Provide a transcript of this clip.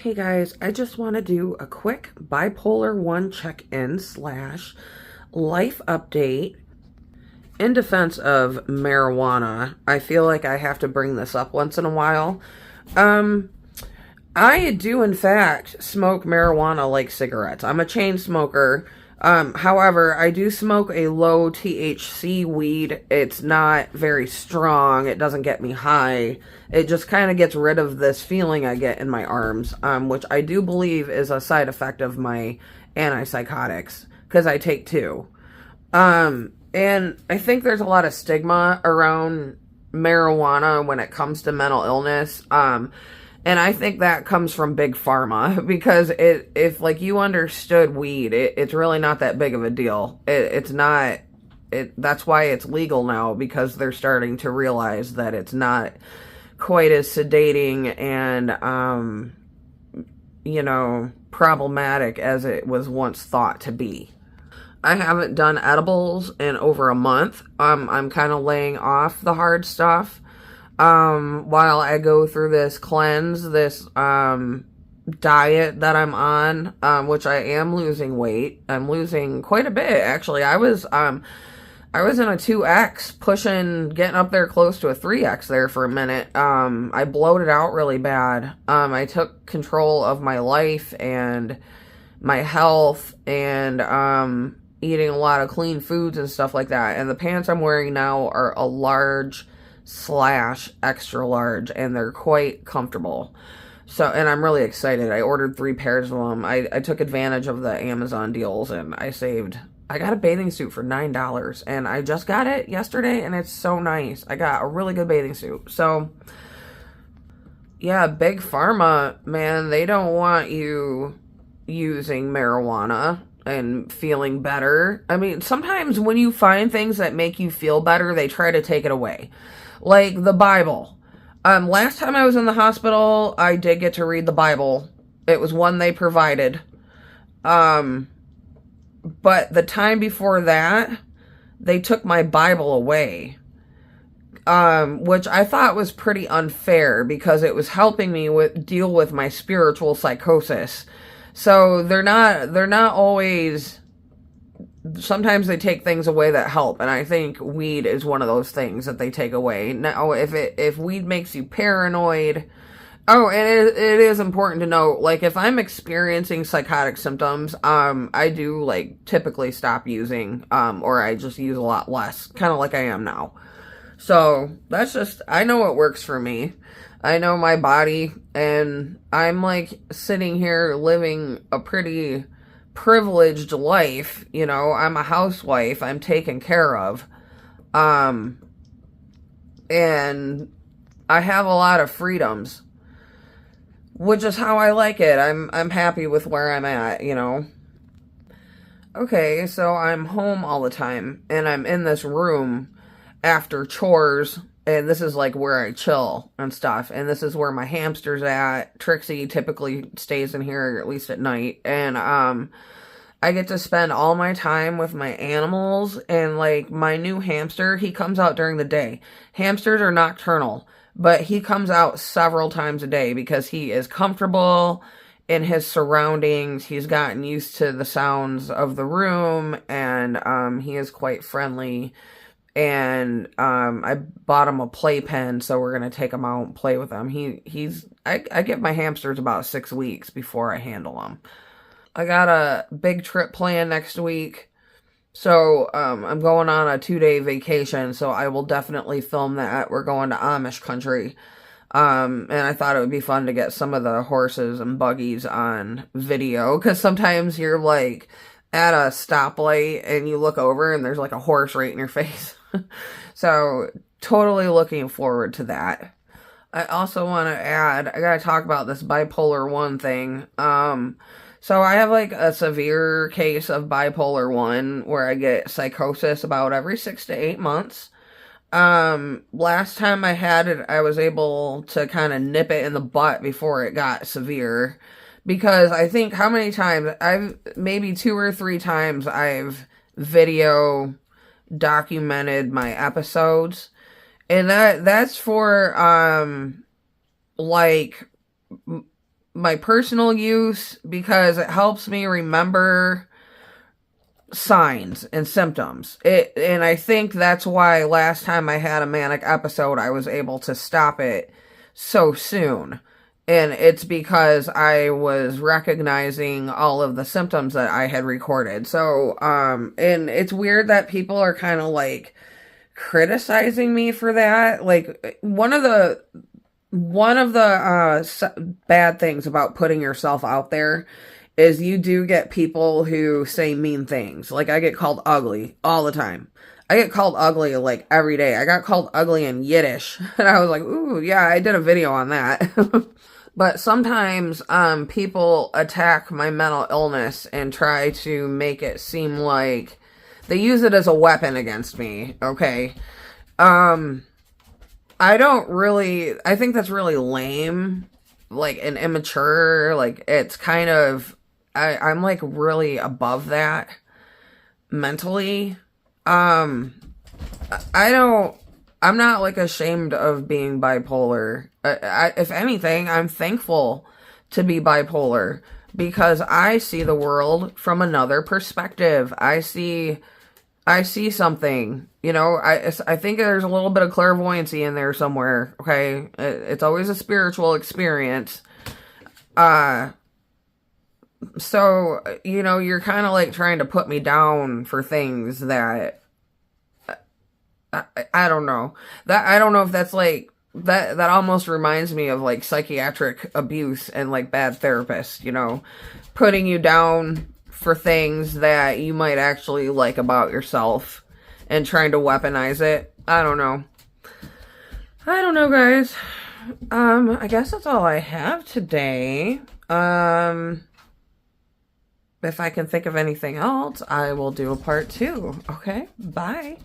Hey guys, I just want to do a quick bipolar 1 check-in slash life update in defense of marijuana. I feel like I have to bring this up once in a while. Um, I do in fact smoke marijuana like cigarettes. I'm a chain smoker. However, I do smoke a low THC weed. It's not very strong. It doesn't get me high. It just kind of gets rid of this feeling I get in my arms, which I do believe is a side effect of my antipsychotics, because I take two. And I think there's a lot of stigma around marijuana when it comes to mental illness. And I think that comes from big pharma, because if like you understood weed, it's really not that big of a deal. It's not. That's why it's legal now, because they're starting to realize that it's not quite as sedating and problematic as it was once thought to be. I haven't done edibles in over a month. I'm kind of laying off the hard stuff. While I go through this cleanse, this, diet that I'm on, which I am losing weight. I'm losing quite a bit, actually. I was in a 2X, getting up there close to a 3X there for a minute. I bloated out really bad. I took control of my life and my health and, eating a lot of clean foods and stuff like that. And the pants I'm wearing now are a large / extra large, and they're quite comfortable. So, and I'm really excited. I ordered 3 pairs of them. I took advantage of the Amazon deals, and I got a bathing suit for $9, and I just got it yesterday, and it's so nice. I got a really good bathing suit. So, yeah, big pharma, man, they don't want you using marijuana and feeling better. I mean, sometimes when you find things that make you feel better, they try to take it away. Like the Bible. Last time I was in the hospital, I did get to read the Bible. It was one they provided. But the time before that, they took my Bible away. Which I thought was pretty unfair, because it was helping me deal with my spiritual psychosis. So they're not always. Sometimes they take things away that help, and I think weed is one of those things that they take away. Now, if weed makes you paranoid, and it is important to note, like, if I'm experiencing psychotic symptoms, I do, like, typically stop using, or I just use a lot less, kind of like I am now. So, that's just, I know what works for me. I know my body, and I'm, like, sitting here living a pretty privileged life. I'm a housewife. I'm taken care of. And I have a lot of freedoms, which is how I like it. I'm happy with where I'm at, Okay, so I'm home all the time, and I'm in this room after chores, and this is like where I chill and stuff, and this is where my hamster's at. Trixie typically stays in here, at least at night, and I get to spend all my time with my animals, and like my new hamster, he comes out during the day. Hamsters are nocturnal, but he comes out several times a day because he is comfortable in his surroundings. He's gotten used to the sounds of the room, and he is quite friendly. And I bought him a playpen, so we're gonna take him out and play with him. I give my hamsters about 6 weeks before I handle them. I got a big trip planned next week, so I'm going on a 2-day vacation, so I will definitely film that. We're going to Amish country, and I thought it would be fun to get some of the horses and buggies on video, because sometimes you're like at a stoplight and you look over and there's like a horse right in your face. So totally looking forward to that. I also want to add, I gotta talk about this bipolar 1 thing. So I have like a severe case of bipolar 1 where I get psychosis about every 6 to 8 months. Last time I had it, I was able to kind of nip it in the butt before it got severe, because I think how many times maybe 2 or 3 times I've video documented my episodes, and that's for like my personal use because it helps me remember signs and symptoms. And I think that's why last time I had a manic episode, I was able to stop it so soon. And it's because I was recognizing all of the symptoms that I had recorded. So, and it's weird that people are kind of like criticizing me for that. Like, one of the bad things about putting yourself out there is you do get people who say mean things. Like, I get called ugly all the time. I get called ugly like every day. I got called ugly in Yiddish. And I was like, ooh, yeah, I did a video on that. But sometimes people attack my mental illness and try to make it seem like they use it as a weapon against me, okay? I think that's really lame, like, and immature. Like, it's kind of, I'm like really above that mentally. I'm not like ashamed of being bipolar. If anything, I'm thankful to be bipolar because I see the world from another perspective. I see something, you know. I think there's a little bit of clairvoyancy in there somewhere. Okay, it's always a spiritual experience. So, you know, you're kind of like trying to put me down for things that I don't know. I don't know if that's like that almost reminds me of like psychiatric abuse and like bad therapists, you know, putting you down for things that you might actually like about yourself and trying to weaponize it. I don't know. I don't know, guys. I guess that's all I have today. If I can think of anything else, I will do a part 2. Okay? Bye.